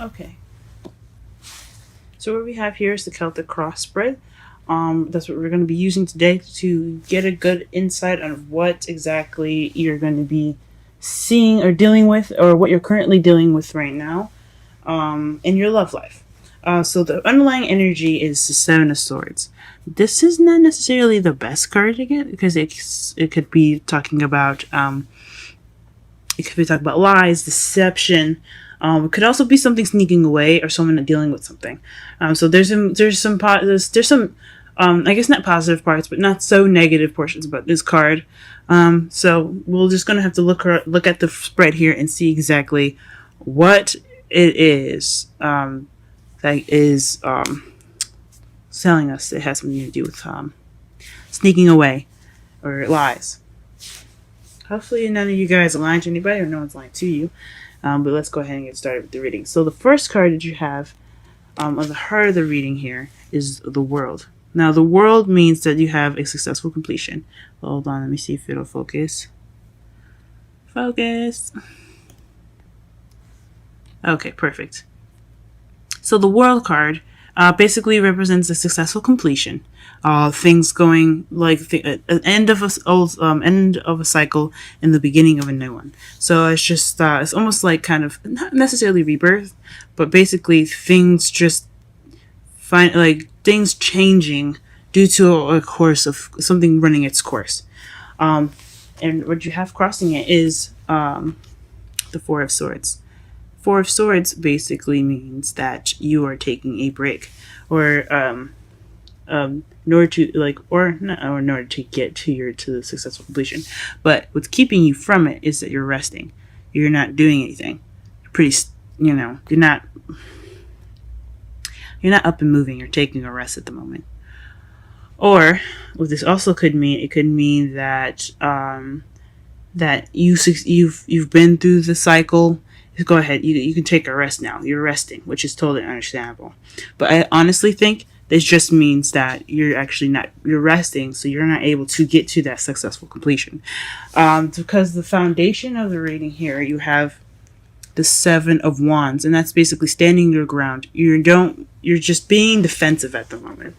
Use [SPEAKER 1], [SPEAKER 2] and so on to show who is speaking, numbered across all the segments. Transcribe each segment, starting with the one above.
[SPEAKER 1] Okay. So what we have here is the Celtic cross spread. That's what we're going to be using today to get a good insight on what exactly you're going to be seeing or dealing with, or what you're currently dealing with right now in your love life. So the underlying energy is the Seven of Swords. This is not necessarily the best card to get because it could be talking about it could be talking about lies, deception. It could also be something sneaking away or someone dealing with something. So there's some I guess not positive parts, but not so negative portions about this card. So we're just gonna have to look at the spread here and see exactly what it is that is telling us it has something to do with sneaking away or lies. Hopefully none of you guys are lying to anybody or no one's lying to you. But let's go ahead and get started with the reading. So the first card that you have on the heart of the reading here is the World. Now the World means that you have a successful completion. Hold on, let me see if it'll focus. Focus. Okay, perfect. So the World card basically represents a successful completion. Things going like an end of a cycle and the beginning of a new one. So it's just it's almost like kind of not necessarily rebirth, but basically things just things changing due to a course of something running its course. And what you have crossing it is the Four of Swords. Four of Swords basically means that you are taking a break, or in order to in order to get to the successful completion. But what's keeping you from it is that you're resting. You're not doing anything. You're not up and moving. You're taking a rest at the moment. Or what this also could mean, it could mean that that you've been through the cycle. Go ahead, you can take a rest now. You're resting, which is totally understandable. But I honestly think this just means that you're resting, so you're not able to get to that successful completion. Because the foundation of the reading here, you have the Seven of Wands, and that's basically standing your ground. You're just being defensive at the moment.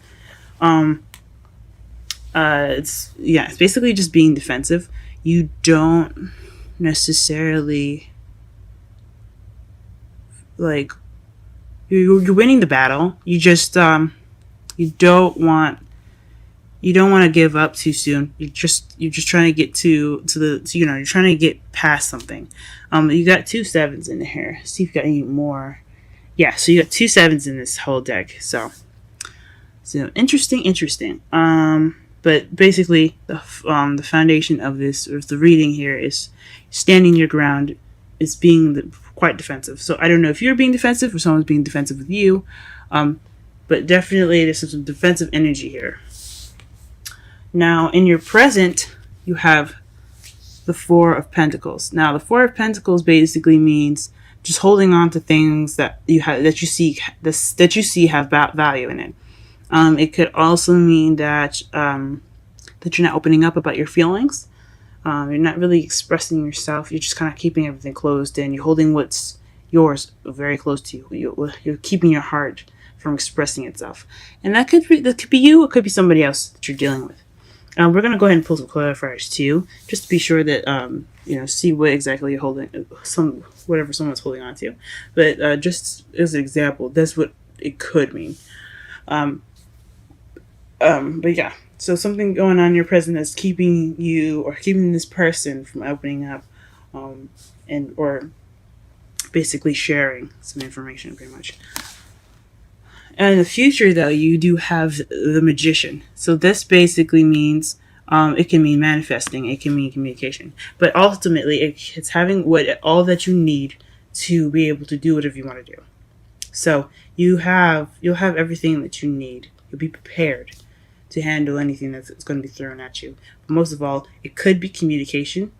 [SPEAKER 1] It's basically just being defensive. You don't necessarily you're winning the battle. You just you don't want to give up too soon. You're just trying to get to you're trying to get past something. You got two sevens in here. See if you got any more. Yeah, so you got two sevens in this whole deck. So interesting. But basically the foundation of the reading here is standing your ground, is being quite defensive. So I don't know if you're being defensive or someone's being defensive with you, but definitely there's some defensive energy here. Now in your present, you have the Four of Pentacles. Now the Four of Pentacles basically means just holding on to things that you see have value in it. It could also mean that that you're not opening up about your feelings. You're not really expressing yourself. You're just kind of keeping everything closed in. You're holding what's yours very close to you. You're keeping your heart from expressing itself. And that could be you. It could be somebody else that you're dealing with. We're going to go ahead and pull some clarifiers too, just to be sure that, see what exactly you're holding, whatever someone's holding on to. But just as an example, that's what it could mean. But yeah. So something going on in your present that's keeping you or keeping this person from opening up, or basically sharing some information, pretty much. And in the future, though, you do have the Magician. So this basically means it can mean manifesting, it can mean communication, but ultimately it's having all that you need to be able to do whatever you want to do. So you'll have everything that you need. You'll be prepared to handle anything that's going to be thrown at you. But most of all, it could be communication.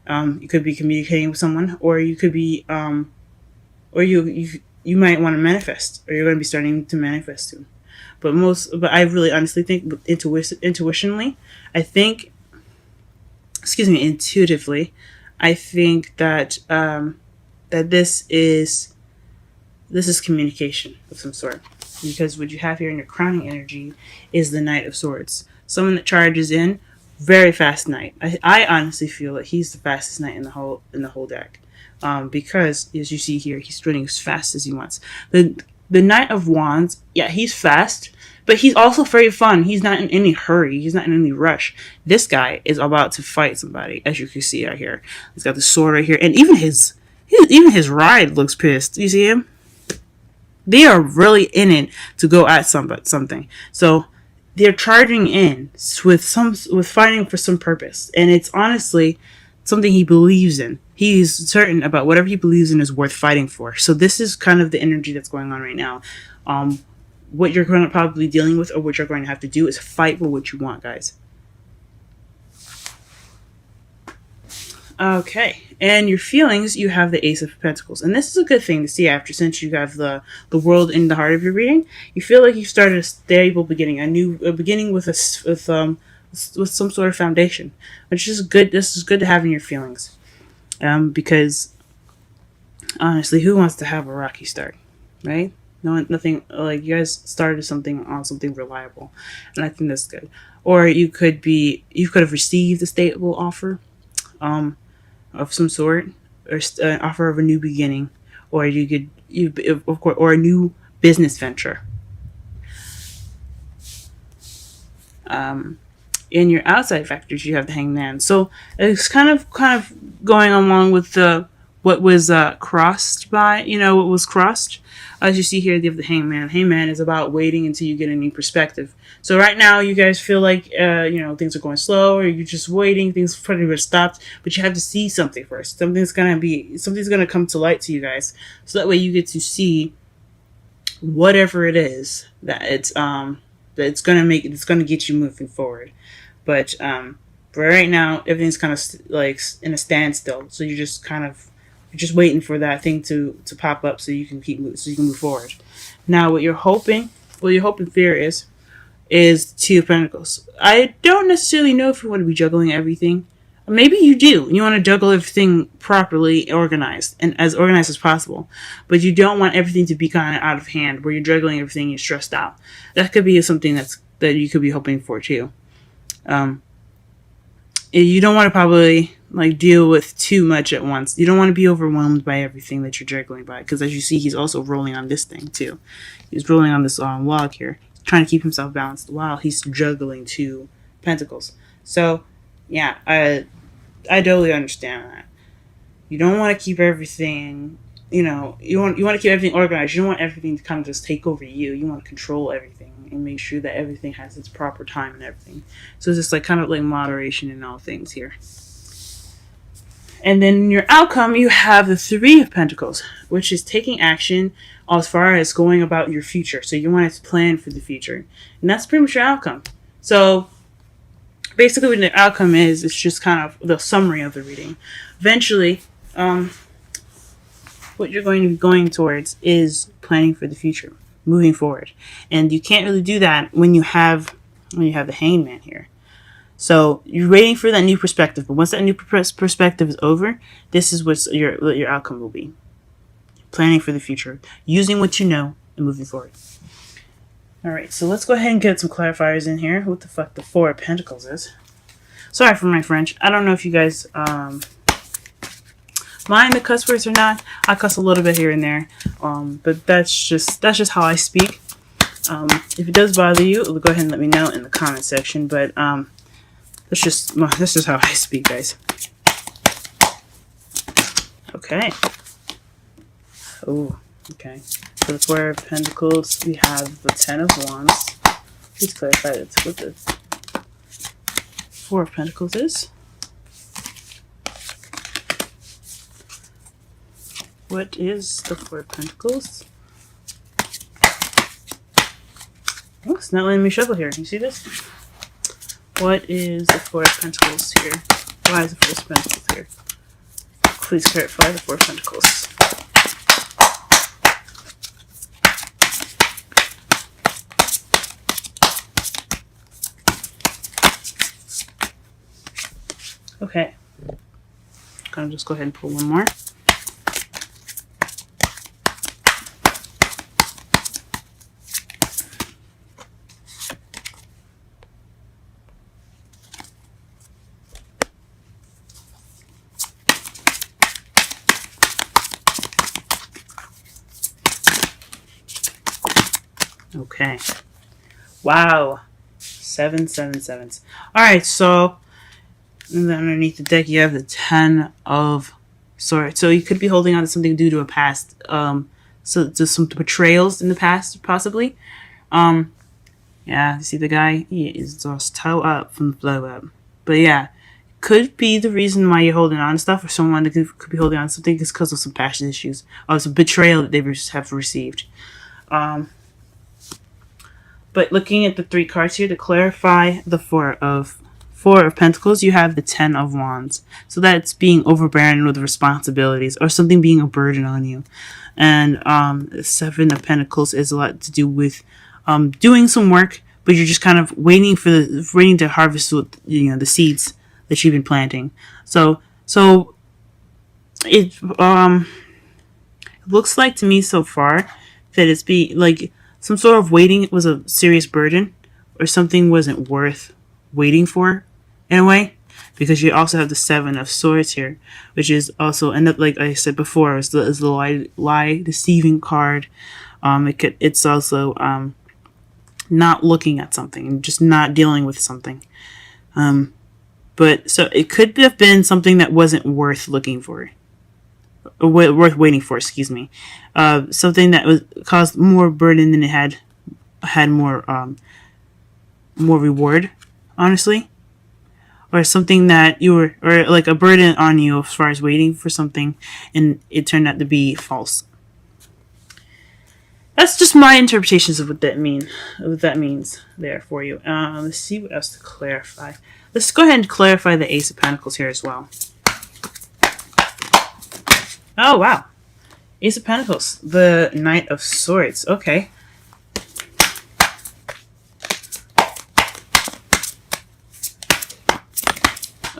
[SPEAKER 1] You could be communicating with someone, or you could be, or you might want to manifest, or you're going to be starting to manifest soon. But I really honestly think intuitively, I think that that this is this is communication of some sort. Because what you have here in your crowning energy is the Knight of Swords. Someone that charges in, very fast knight. I honestly feel that he's the fastest knight in the whole deck. Because as you see here, he's running as fast as he wants. The Knight of Wands, yeah, he's fast, but he's also very fun. He's not in any hurry. He's not in any rush. This guy is about to fight somebody, as you can see right here. He's got the sword right here, and even his ride looks pissed. You see him? They are really in it to go at something. So they're charging in with fighting for some purpose, and it's honestly something he believes in. He's certain about whatever he believes in is worth fighting for. So this is kind of the energy that's going on right now. What you're going to probably be dealing with, or what you're going to have to do, is fight for what you want, guys. Okay, and your feelings, you have the Ace of Pentacles, and this is a good thing to see after, since you have the world in the heart of your reading. You feel like you started a stable beginning, a beginning with some sort of foundation, which is good. This is good to have in your feelings, because honestly, who wants to have a rocky start, right? Nothing like you guys started something on something reliable, and I think that's good. Or you could have received a stable offer, of some sort, or an offer of a new beginning, or or a new business venture. In your outside factors, you have the Hangman. So it's kind of going along with what was crossed by, what was crossed. As you see here, you have the Hangman. Hangman is about waiting until you get a new perspective. So right now, you guys feel like, things are going slow, or you're just waiting, things pretty much stopped, but you have to see something first. Something's going to come to light to you guys. So that way you get to see whatever it is that it's going to get you moving forward. But right now, everything's kind of like in a standstill. So you're just waiting for that thing to pop up so you can move forward. Now, what you're hoping fear is Two of Pentacles. I don't necessarily know if you want to be juggling everything. Maybe you do. You want to juggle everything properly organized, and as organized as possible. But you don't want everything to be kind of out of hand, where you're juggling everything and you're stressed out. That could be something that you could be hoping for too. You don't want to probably deal with too much at once. You don't want to be overwhelmed by everything that you're juggling by, because as you see, he's also rolling on this thing too. He's rolling on this log here, trying to keep himself balanced while he's juggling Two Pentacles. So yeah, I totally understand that. You don't want to keep everything, you want to keep everything organized. You don't want everything to kind of just take over you. You want to control everything and make sure that everything has its proper time and everything. So it's just kind of moderation in all things here. And then in your outcome, you have the Three of Pentacles, which is taking action as far as going about your future. So you want to plan for the future. And that's pretty much your outcome. So basically what the outcome is, it's just kind of the summary of the reading. Eventually, what you're going to be going towards is planning for the future, moving forward. And you can't really do that when you have the Hangman here. So you're waiting for that new perspective, but once that new perspective is over, this is what your outcome will be. Planning for the future, using what you know, and moving forward. All right, so let's go ahead and get some clarifiers in here. What the fuck the Four of Pentacles is? Sorry for my French. I don't know if you guys mind the cuss words or not. I cuss a little bit here and there, but that's just how I speak. If it does bother you, go ahead and let me know in the comment section. But that's just how I speak, guys. Okay. Oh, okay. For the Four of Pentacles, we have the Ten of Wands. Please clarify that's what the Four of Pentacles is. What is the Four of Pentacles? Oh, it's not letting me shuffle here. You see this? What is the Four of Pentacles here? Why is the Four of Pentacles here? Please clarify the Four of Pentacles. Okay. I'm gonna just go ahead and pull one more. Okay. Wow. 7 7 7s. Alright, so and then underneath the deck you have the 10 of swords. So you could be holding on to something due to a past. So just some betrayals in the past, possibly. Yeah, you see the guy? He is just toe up from the blow up. But yeah, could be the reason why you're holding on to stuff, or someone that could be holding on to something is because of some passion issues or some betrayal that they have received. But looking at the 3 cards here to clarify the Four of Pentacles, you have the 10 of Wands. So that's being overbearing with responsibilities or something being a burden on you. And the 7 of Pentacles is a lot to do with doing some work, but you're just kind of waiting to harvest, the seeds that you've been planting. So it looks like to me so far that it's like some sort of waiting was a serious burden, or something wasn't worth waiting for, in a way, because you also have the 7 of Swords here, which is also, and like I said before, is the lie deceiving card. It's also not looking at something, just not dealing with something. But so it could have been something that wasn't worth looking for, or worth waiting for. Excuse me. Something that was caused more burden than it had more reward, honestly, or something that or like a burden on you as far as waiting for something, and it turned out to be false. That's just my interpretations of what that means there for you. Let's see what else to clarify. Let's go ahead and clarify the Ace of Pentacles here as well. Oh, wow. Ace of Pentacles. The Knight of Swords. Okay.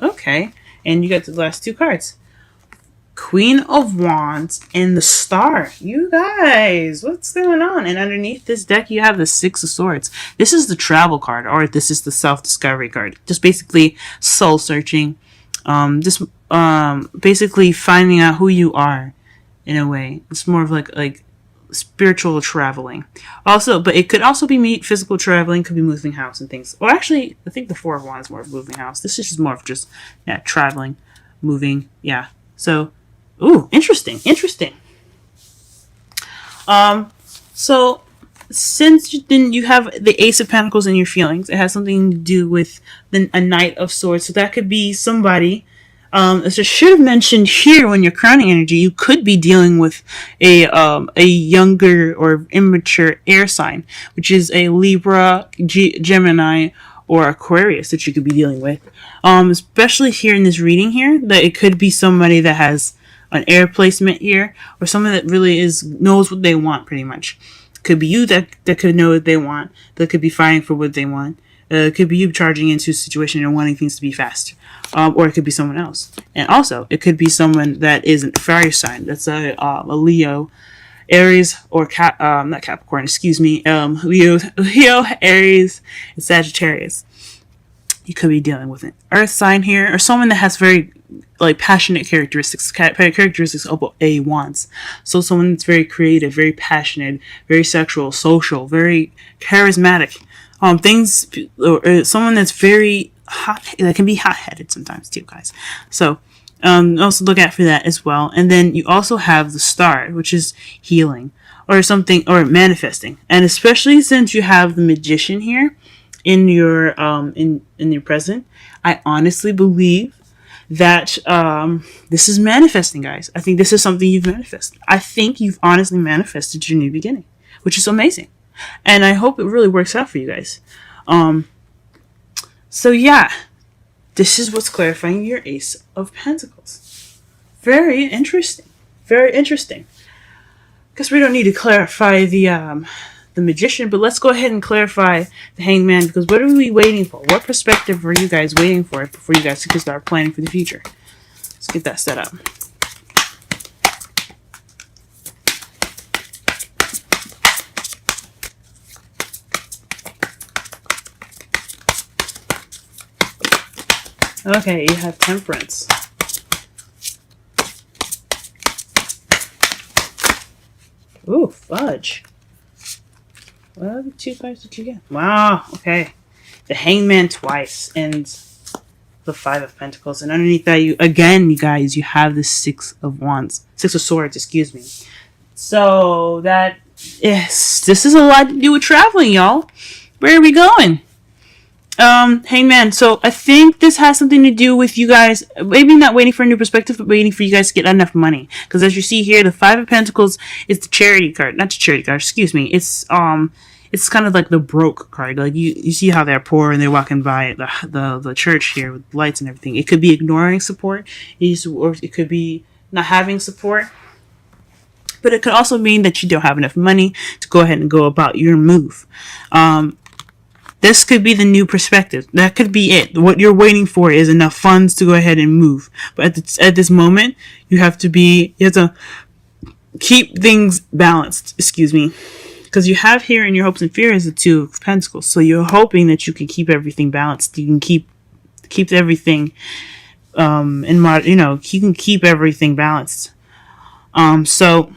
[SPEAKER 1] Okay. And you got the last 2 cards. Queen of Wands and the Star. You guys, what's going on? And underneath this deck, you have the 6 of Swords. This is the travel card, or this is the self-discovery card. Just basically soul-searching. Just basically finding out who you are, in a way. It's more of like spiritual traveling. Also, but it could also be physical traveling. Could be moving house and things. Or actually, I think the 4 of Wands is more of moving house. This is just more of just traveling, moving. Yeah. So. Ooh, interesting. So since you have the Ace of Pentacles in your feelings, it has something to do with a Knight of Swords. So that could be somebody. As I should have mentioned here, when you're crowning energy, you could be dealing with a younger or immature air sign, which is a Libra, Gemini, or Aquarius that you could be dealing with. Especially here in this reading here, that it could be somebody that has an air placement here, or someone that really knows what they want, pretty much. Could be you that could know what they want, that could be fighting for what they want. It could be you charging into a situation and wanting things to be fast. Or it could be someone else. And also, it could be someone that isn't fire sign. That's a Leo, Aries, or not Capricorn, excuse me. Leo, Aries, and Sagittarius. You could be dealing with an earth sign here, or someone that has very passionate characteristics of a Wands. So someone that's very creative, very passionate, very sexual, social, very charismatic. Someone that's very hot, that can be hot-headed sometimes too, guys. So also look out for that as well. And then you also have the Star, which is healing or something, or manifesting. And especially since you have the Magician here in your in your present, I honestly believe that this is manifesting, guys. I think this is something you've manifested. I think you've honestly manifested your new beginning, which is amazing. And I hope it really works out for you guys. So yeah, this is what's clarifying your Ace of Pentacles. Very interesting. Very interesting. Guess we don't need to clarify the Magician, but let's go ahead and clarify the Hangman, because what are we waiting for? What perspective are you guys waiting for before you guys can start planning for the future? Let's get that set up. Okay, you have Temperance. Ooh, fudge. What other two cards did you get? Wow, okay. The Hangman twice and the Five of Pentacles. And underneath that, you guys, you have the Six of Wands. Six of Swords, excuse me. So that is, this is a lot to do with traveling, y'all. Where are we going? Hangman. So I think this has something to do with you guys maybe not waiting for a new perspective, but waiting for you guys to get enough money. Because as you see here, the Five of Pentacles is the charity card, not the charity card. Excuse me. It's kind of like the broke card. Like you see how they're poor and they're walking by the church here with lights and everything. It could be ignoring support, or it could be not having support. But it could also mean that you don't have enough money to go ahead and go about your move. This could be the new perspective. That could be it. What you're waiting for is enough funds to go ahead and move. But at this moment, you have to keep things balanced. Excuse me. Because you have here in your hopes and fears the Two of Pentacles. So you're hoping that you can keep everything balanced. You can keep everything you can keep everything balanced. So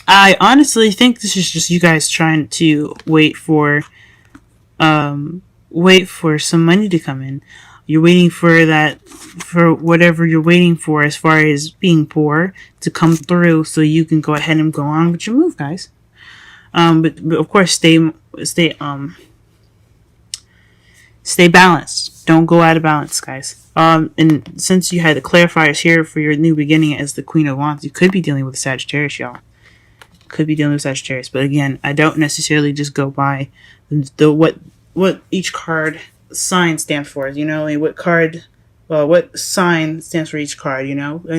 [SPEAKER 1] I honestly think this is just you guys trying to wait for some money to come in. You're waiting for whatever you're waiting for as far as being poor to come through so you can go ahead and go on with your move, guys. But of course stay balanced. Don't go out of balance, guys. And since you had the clarifiers here for your new beginning as the Queen of Wands, you could be dealing with Sagittarius, y'all. Could be dealing with Sagittarius. But again, I don't necessarily just go by what each card sign stands for. You know, like what sign stands for each card, you know? I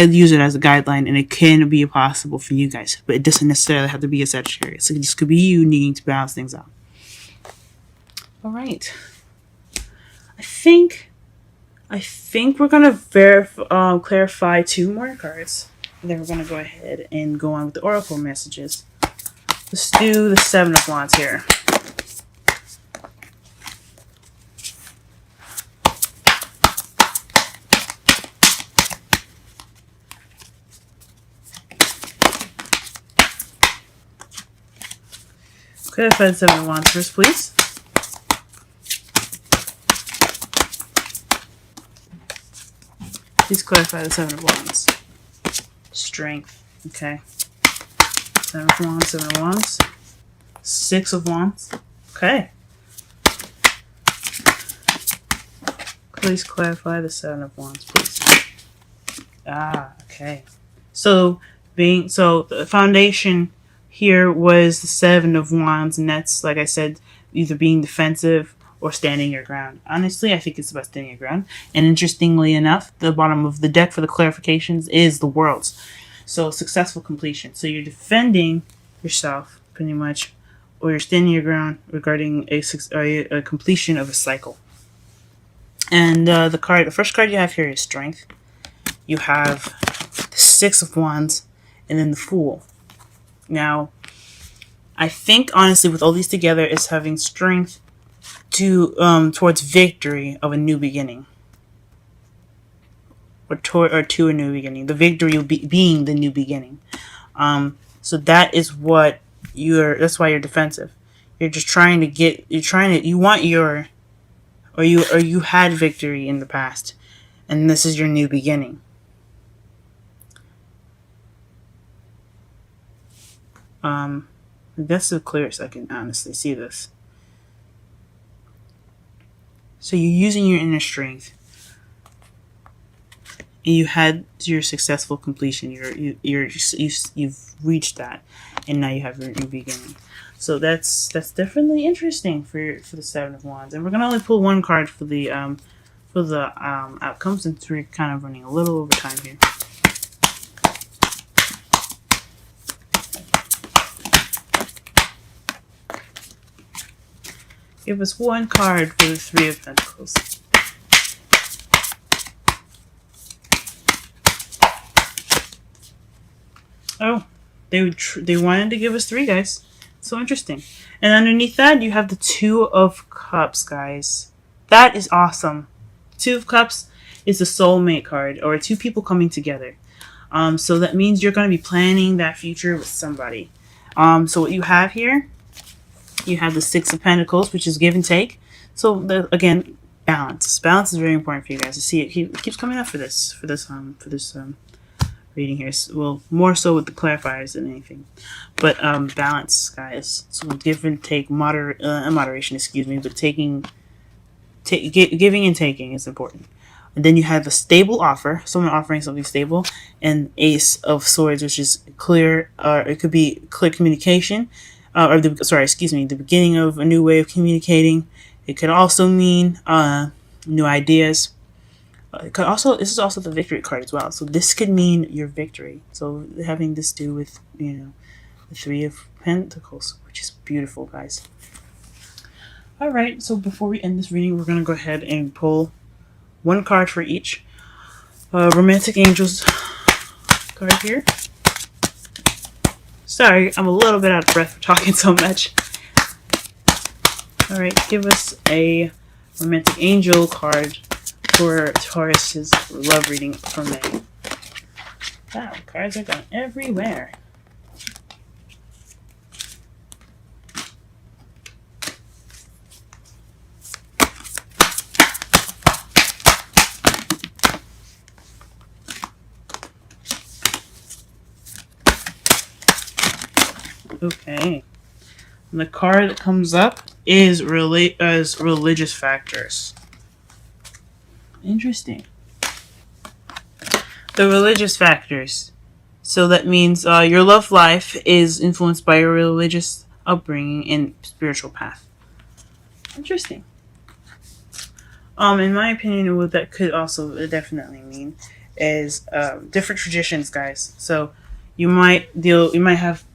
[SPEAKER 1] use it as a guideline, and it can be possible for you guys, but it doesn't necessarily have to be a Sagittarius. It just could be you needing to balance things out. All right. I think we're gonna clarify two more cards, and then we're gonna go ahead and go on with the oracle messages. Let's do the Seven of Wands here. Clarify the Seven of Wands first, please. Please clarify the Seven of Wands. Strength. Okay. Seven of Wands, Seven of Wands. Six of Wands. Okay. Please clarify the Seven of Wands, please. Okay. So the foundation here was the Seven of Wands, and that's, like I said, either being defensive or standing your ground. Honestly, I think it's about standing your ground. And interestingly enough, the bottom of the deck for the clarifications is the Worlds. So successful completion. So you're defending yourself, pretty much, or you're standing your ground regarding a completion of a cycle. And the first card you have here is Strength. You have the Six of Wands, and then the Fool. Now, I think honestly, with all these together, is having strength to towards victory of a new beginning, or to a new beginning. The victory will being the new beginning. So that is what that's why you're defensive. You're just trying to get. You want your, or you had victory in the past, and this is your new beginning. That's the clearest I can honestly see this. So you're using your inner strength, and you had your successful completion. You've reached that, and now you have your new beginning. So that's definitely interesting for the Seven of Wands. And we're gonna only pull one card for the outcome, since we're kind of running a little over time here. Give us one card for the Three of Pentacles. Oh, they wanted to give us three, guys. So interesting. And underneath that, you have the Two of Cups, guys. That is awesome. Two of Cups is a soulmate card, or two people coming together. So that means you're going to be planning that future with somebody. So what you have here, you have the Six of Pentacles, which is give and take. So again, balance. Balance is very important for you guys to see. It keeps coming up for this reading here. Well, more so with the clarifiers than anything, but balance, guys. So give and take, moderation, excuse me, but giving and taking is important. And then you have a stable offer, someone offering something stable, and Ace of Swords, which is clear, it could be clear communication, the beginning of a new way of communicating. It could also mean new ideas. This is also the victory card as well. So this could mean your victory. So having this do with, the Three of Pentacles, which is beautiful, guys. All right. So before we end this reading, we're going to go ahead and pull one card for each. Romantic Angels card here. Sorry, I'm a little bit out of breath for talking so much. All right. Give us a Romantic Angel card for Taurus's love reading for May. Wow, cards are going everywhere. Okay. And the card that comes up is religious factors. Interesting. The religious factors. So that means your love life is influenced by your religious upbringing and spiritual path. Interesting. In my opinion, what that could also definitely mean is different traditions, guys. So you might have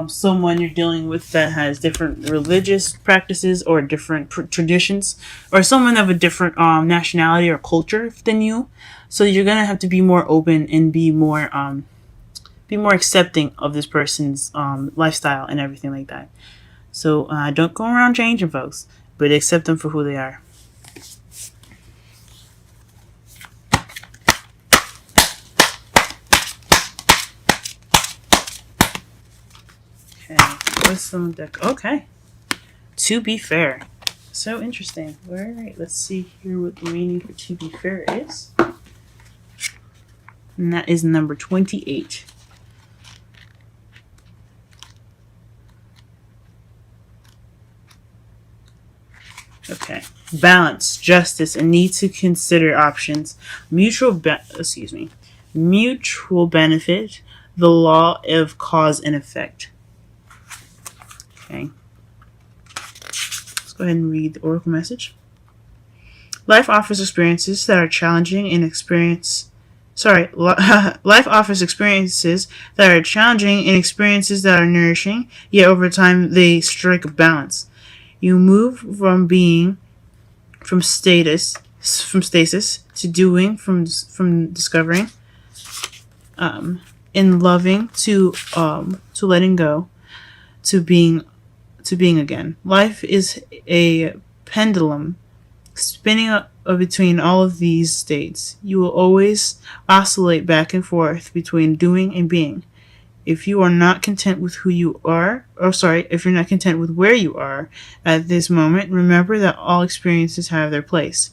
[SPEAKER 1] someone you're dealing with that has different religious practices or different traditions, or someone of a different nationality or culture than you. So you're gonna have to be more open and be more accepting of this person's lifestyle and everything like that. So don't go around changing folks, but accept them for who they are. Okay, wisdom deck. Okay, to be fair. So interesting. All right, let's see here what the meaning for to be fair is. And that is number 28. Okay. Balance, justice, and need to consider options. Mutual benefit, the law of cause and effect. Okay. Let's go ahead and read the oracle message. Life offers experiences that are challenging and life offers experiences that are challenging and experiences that are nourishing, yet over time they strike a balance. You move from stasis to doing, from discovering, in loving to letting go, to being again. Life is a pendulum spinning up between all of these states. You will always oscillate back and forth between doing and being. If you are not content with who you are, if you're not content with where you are at this moment, remember that all experiences have their place.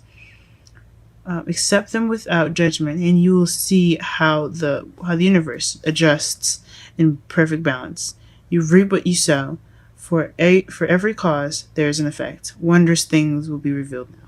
[SPEAKER 1] Accept them without judgment, and you will see how the universe adjusts in perfect balance. You reap what you sow. For every cause, there is an effect. Wondrous things will be revealed now.